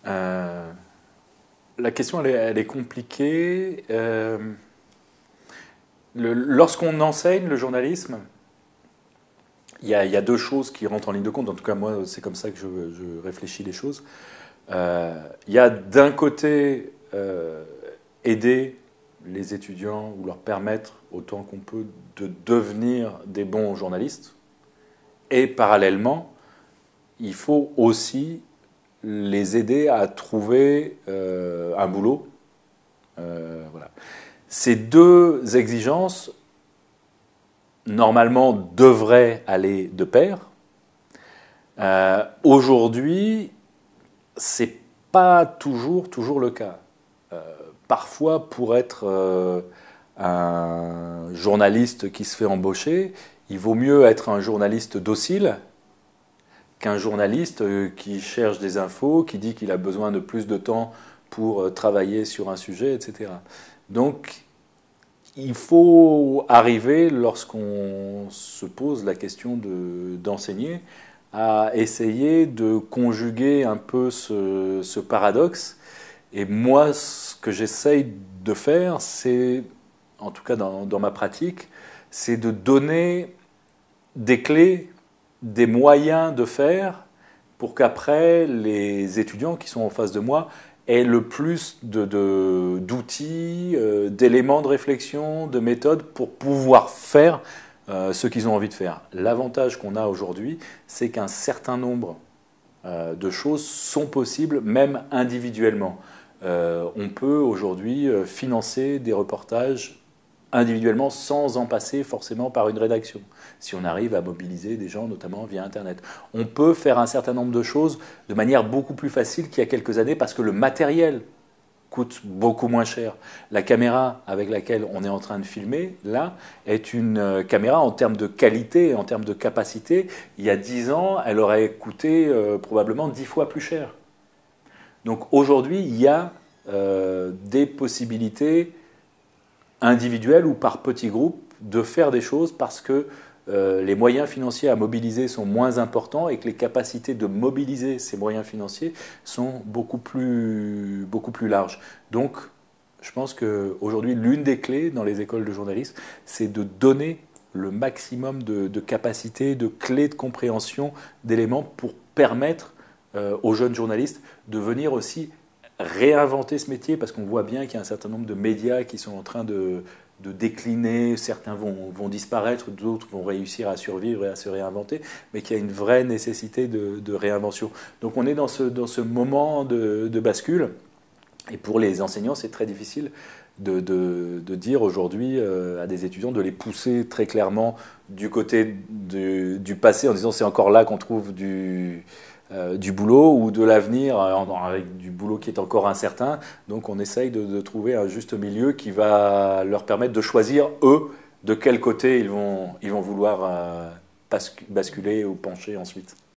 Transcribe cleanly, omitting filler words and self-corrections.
Euh, la question, elle est compliquée. Lorsqu'on enseigne le journalisme, il y a deux choses qui rentrent en ligne de compte. En tout cas, moi, c'est comme ça que je réfléchis les choses. Il y a d'un côté aider les étudiants ou leur permettre autant qu'on peut de devenir des bons journalistes. Et parallèlement, il faut aussi les aider à trouver un boulot. Voilà. Ces deux exigences, normalement, devraient aller de pair. Aujourd'hui, c'est pas toujours le cas. Parfois, pour être un journaliste qui se fait embaucher, il vaut mieux être un journaliste docile qu'un journaliste qui cherche des infos, qui dit qu'il a besoin de plus de temps pour travailler sur un sujet, etc. Donc, il faut arriver, lorsqu'on se pose la question d'enseigner, à essayer de conjuguer un peu ce paradoxe. Et moi, ce que j'essaye de faire, c'est, en tout cas dans ma pratique, c'est de donner des clés, des moyens de faire pour qu'après, les étudiants qui sont en face de moi aient le plus d'outils, d'éléments de réflexion, de méthodes pour pouvoir faire ce qu'ils ont envie de faire. L'avantage qu'on a aujourd'hui, c'est qu'un certain nombre de choses sont possibles, même individuellement. On peut aujourd'hui financer des reportages individuellement sans en passer forcément par une rédaction, si on arrive à mobiliser des gens, notamment via Internet. On peut faire un certain nombre de choses de manière beaucoup plus facile qu'il y a quelques années parce que le matériel coûte beaucoup moins cher. La caméra avec laquelle on est en train de filmer, là, est une caméra en termes de qualité, en termes de capacité. Il y a 10 ans, elle aurait coûté probablement 10 fois plus cher. Donc aujourd'hui, il y a des possibilités individuelles ou par petits groupes de faire des choses parce que les moyens financiers à mobiliser sont moins importants et que les capacités de mobiliser ces moyens financiers sont beaucoup plus larges. Donc, je pense qu'aujourd'hui, l'une des clés dans les écoles de journalisme, c'est de donner le maximum de capacités, de clés de compréhension, d'éléments pour permettre aux jeunes journalistes de venir aussi réinventer ce métier, parce qu'on voit bien qu'il y a un certain nombre de médias qui sont en train de décliner, certains vont disparaître, d'autres vont réussir à survivre et à se réinventer, mais qu'il y a une vraie nécessité de réinvention. Donc on est dans ce moment de bascule, et pour les enseignants, c'est très difficile de dire aujourd'hui à des étudiants, de les pousser très clairement du côté du passé, en disant c'est encore là qu'on trouve du boulot, ou de l'avenir avec du boulot qui est encore incertain. Donc on essaye de trouver un juste milieu qui va leur permettre de choisir, eux, de quel côté ils vont vouloir basculer ou pencher ensuite.